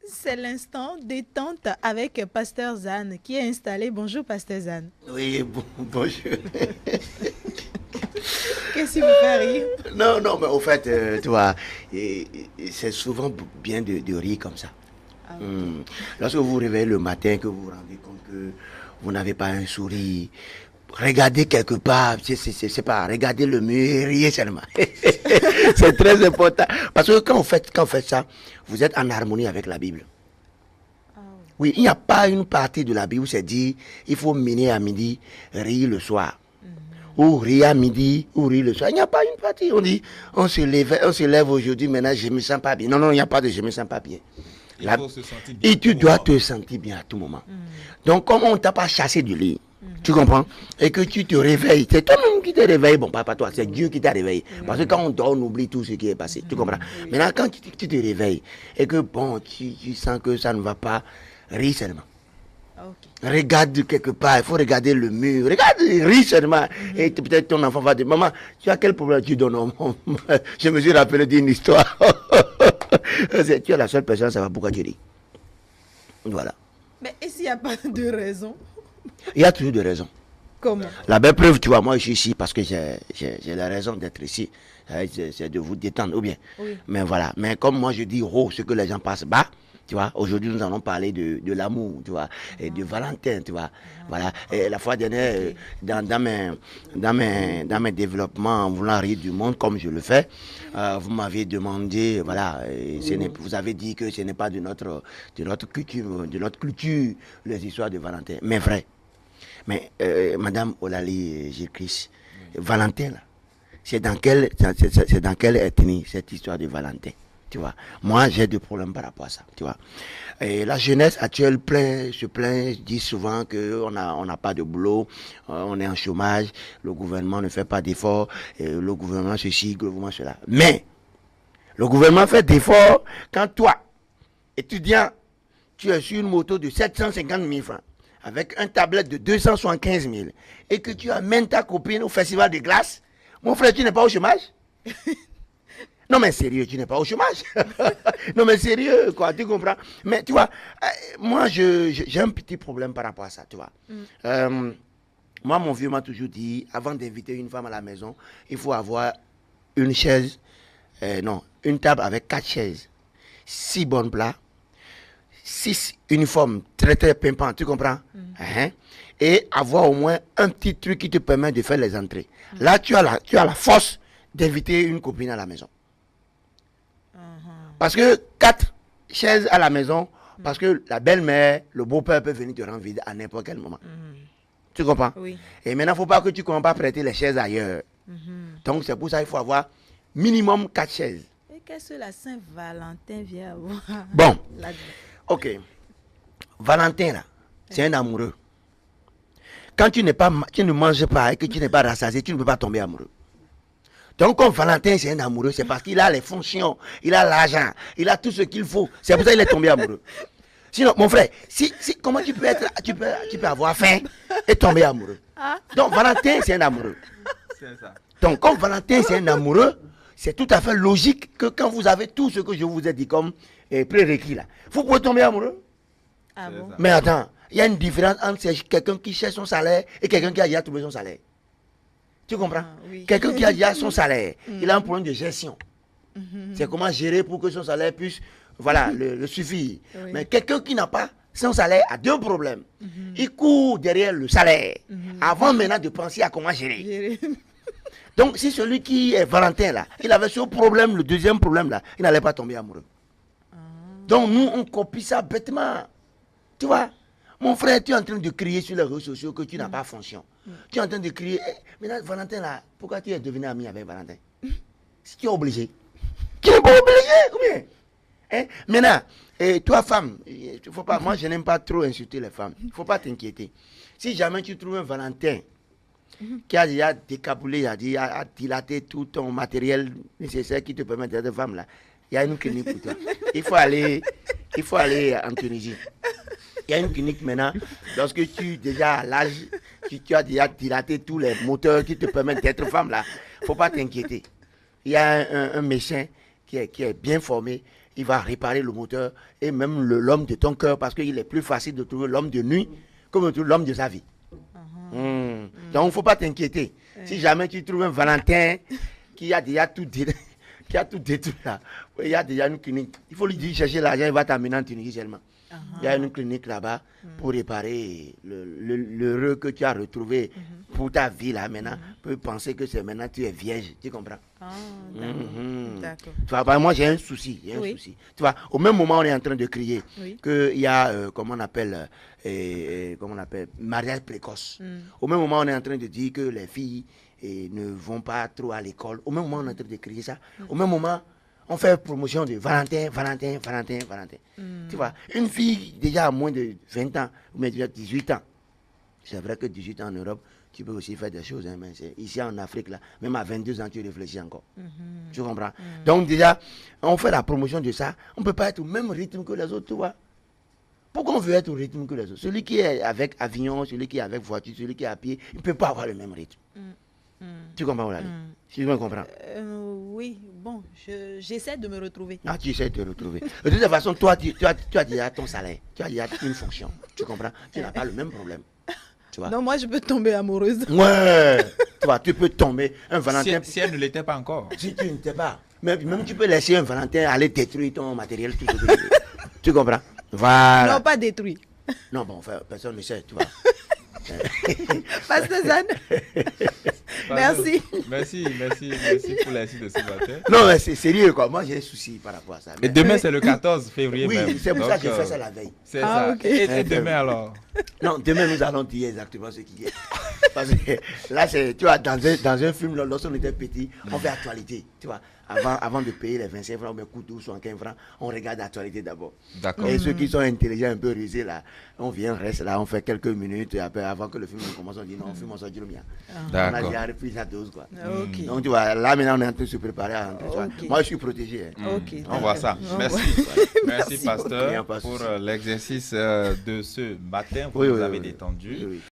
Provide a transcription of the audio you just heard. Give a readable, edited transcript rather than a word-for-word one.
C'est l'instant détente avec Pasteur Zan qui est installé. Bonjour Pasteur Zan. Oui, bonjour. Qu'est-ce qui vous fait rire? Non, non, mais au fait, tu vois, c'est souvent bien de rire comme ça. Ah, Lorsque vous vous réveillez le matin, que vous vous rendez compte que vous n'avez pas un sourire, regardez quelque part, c'est pas, regardez le mur et riez seulement. C'est très important. Parce que quand vous faites ça, vous êtes en harmonie avec la Bible. Oui, il n'y a pas une partie de la Bible où c'est dit, il faut mener à midi, rire le soir. Ou rire à midi, ou rire le soir. Il n'y a pas une partie. On dit, on se lève aujourd'hui, maintenant je me sens pas bien. Non, non, il n'y a pas de je me sens pas bien. Il faut se sentir bien Et tu à tout dois moment. te sentir bien à tout moment. Donc, comme on ne t'a pas chassé du lit, tu comprends? Et que tu te réveilles, c'est toi-même qui te réveilles, bon, pas toi, c'est Dieu qui t'a réveillé. Parce que quand on dort, on oublie tout ce qui est passé. Tu comprends? Maintenant, quand tu te réveilles, et que bon, tu sens que ça ne va pas, ris seulement. ok. Regarde quelque part, il faut regarder le mur. Regarde, ris seulement. Et peut-être ton enfant va dire, maman, tu as quel problème? Tu donnes. Je me suis rappelé d'une histoire. Tu es la seule personne, ça va pourquoi tu ris. Voilà. Mais et s'il n'y a pas de raison? Il y a toujours des raisons. Comment? La belle preuve, tu vois, moi je suis ici parce que j'ai la raison d'être ici. C'est de vous détendre, ou bien. Oui. Mais voilà. Mais comme moi je dis haut, ce que les gens passent bas, tu vois, aujourd'hui nous allons parler de l'amour, tu vois, et de Valentin, tu vois. Voilà. Et la fois dernière, dans mes développements, en voulant rire du monde comme je le fais, vous m'avez demandé, voilà, vous avez dit que ce n'est pas de notre culture, les histoires de Valentin. Mais vrai. Mais Madame Olali Gilles-Christ, Valentin, là, c'est dans quelle ethnie cette histoire de Valentin, tu vois? Moi, j'ai des problèmes par rapport à ça, tu vois. Et la jeunesse actuelle se plaint, dit souvent qu'on n'a pas de boulot, on est en chômage, le gouvernement ne fait pas d'efforts, le gouvernement ceci, le gouvernement cela. Mais, le gouvernement fait d'efforts quand toi, étudiant, tu es sur une moto de 750 000 francs, avec un tablette de 275 000, et que tu amènes ta copine au festival de glace, mon frère, tu n'es pas au chômage? Non, mais sérieux, tu n'es pas au chômage. Non, mais sérieux, quoi, tu comprends? Mais tu vois, moi, j'ai un petit problème par rapport à ça, tu vois. Moi, mon vieux m'a toujours dit, avant d'inviter une femme à la maison, il faut avoir une chaise, une table avec 4 chaises, 6 bons plats, 6 uniformes très très pimpants, tu comprends? Hein? Et avoir au moins un petit truc qui te permet de faire les entrées. Là, tu as la force d'inviter une copine à la maison. Parce que 4 chaises à la maison, parce que la belle-mère, le beau-père peut venir te rendre visite à n'importe quel moment. Tu comprends? Oui. Et maintenant, il ne faut pas que tu ne commences pas à prêter les chaises ailleurs. Donc, c'est pour ça qu'il faut avoir minimum 4 chaises. Et qu'est-ce que la Saint-Valentin vient avoir? Bon. là-dedans? Ok. Valentin, là, c'est un amoureux. Quand tu ne manges pas et que tu n'es pas rassasié, tu ne peux pas tomber amoureux. Donc, comme Valentin, c'est un amoureux, c'est parce qu'il a les fonctions, il a l'argent, il a tout ce qu'il faut. C'est pour ça qu'il est tombé amoureux. Sinon, mon frère, comment tu peux avoir faim et tomber amoureux? Donc, Valentin, c'est un amoureux. C'est ça. Donc, comme Valentin, c'est un amoureux, c'est tout à fait logique que quand vous avez tout ce que je vous ai dit comme prérequis là, vous pouvez tomber amoureux. Ah C'est bon? ça. Mais attends, il y a une différence entre quelqu'un qui cherche son salaire et quelqu'un qui a déjà trouvé son salaire. Tu comprends? Ah, oui. Quelqu'un qui a déjà son salaire, il a un problème de gestion. C'est comment gérer pour que son salaire puisse, voilà, le suffire. Oui. Mais quelqu'un qui n'a pas son salaire a deux problèmes. Il court derrière le salaire avant maintenant de penser à comment gérer. Donc, si celui qui est Valentin là, il avait ce problème, le deuxième problème là, il n'allait pas tomber amoureux. Donc, nous, on copie ça bêtement. Tu vois, mon frère, tu es en train de crier sur les réseaux sociaux que tu n'as pas fonction. Tu es en train de crier, maintenant, Valentin là, pourquoi tu es devenu ami avec Valentin? Si tu es obligé. Tu n'es pas obligé, ou bien? Hein? Maintenant, toi, femme, faut pas, moi, je n'aime pas trop insulter les femmes. Il ne faut pas t'inquiéter. Si jamais tu trouves un Valentin qui a déjà décaboulé, a dilaté tout ton matériel nécessaire qui te permet d'être femme là, il y a une clinique pour toi. Il faut aller en Tunisie. Il y a une clinique maintenant. Lorsque tu déjà à l'âge, tu as déjà dilaté tous les moteurs qui te permettent d'être femme là. Il ne faut pas t'inquiéter. Il y a un médecin qui est bien formé. il va réparer le moteur et même l'homme de ton cœur, parce qu'il est plus facile de trouver l'homme de nuit comme de trouver l'homme de sa vie. Donc, il ne faut pas t'inquiéter. Si jamais tu trouves un Valentin qui a déjà tout détruit, là, il y a déjà une clinique. Il faut lui dire chercher l'argent, il va t'amener en Tunisie seulement. Il y a une clinique là-bas pour réparer l'heureux que tu as retrouvé pour ta vie là maintenant. Peut penser que c'est maintenant tu es vierge, tu comprends? D'accord. Tu vois, moi j'ai un souci, souci. Tu vois, au même moment on est en train de crier qu'il y a comment on appelle mariage précoce. Au même moment on est en train de dire que les filles ne vont pas trop à l'école. Au même moment on est en train de crier ça. Au même moment on fait promotion de Valentin. Tu vois, une fille déjà à moins de 20 ans, ou même déjà 18 ans. C'est vrai que 18 ans en Europe, tu peux aussi faire des choses. Hein, mais ici en Afrique, là, même à 22 ans, tu réfléchis encore. Tu comprends? Donc déjà, on fait la promotion de ça. On ne peut pas être au même rythme que les autres, tu vois. Pourquoi on veut être au rythme que les autres? Celui qui est avec avion, celui qui est avec voiture, celui qui est à pied, il ne peut pas avoir le même rythme. Tu comprends, Olali? Si tu me comprends. Oui, bon, j'essaie de me retrouver. Ah, tu essaies de te retrouver. De toute façon, toi, tu as déjà ton salaire, tu as déjà une fonction. Tu comprends? Tu n'as pas le même problème. Tu vois? Non, moi, je peux tomber amoureuse. Ouais, tu vois, tu peux tomber. Un Valentin. Si elle ne l'était pas encore. Si tu ne t'es pas. Même tu peux laisser un Valentin aller détruire ton matériel, tout ce que tu veux. Tu comprends? Voilà. Non, pas détruit. Non, bon, enfin, personne ne sait, tu vois. Pasteur Zane. Merci. Merci pour l'insigne de ce matin. Non, mais c'est sérieux, quoi. Moi, j'ai un souci par rapport à ça. Et demain, c'est le 14 février. Oui, même. c'est pour ça Donc, que je fais ça la veille. C'est ça. Ok. Et demain, alors? Non, demain, nous allons dire exactement ce qui est. Parce que là, tu vois, dans un film, lorsqu'on était petit, on fait actualité. Tu vois, avant de payer les 25 francs, ou bien coûte 75 francs, on regarde l'actualité d'abord. D'accord. Et ceux qui sont intelligents, un peu rusés, là, on vient, reste là, on fait quelques minutes, et après, avant que le film commence, on dit non, on filme, on sort du lumière. On a D'accord. déjà repris sa dose, quoi. Ok. Donc, tu vois, là, maintenant, on est en train de se préparer à rentrer. Tu vois. Ok. Moi, je suis protégé. Hein. Ok. On voit ça. On Merci. voit. Merci, Merci pasteur, beaucoup. pour l'exercice de ce matin. Vous Oui, nous oui, avez oui. détendu. Oui, oui.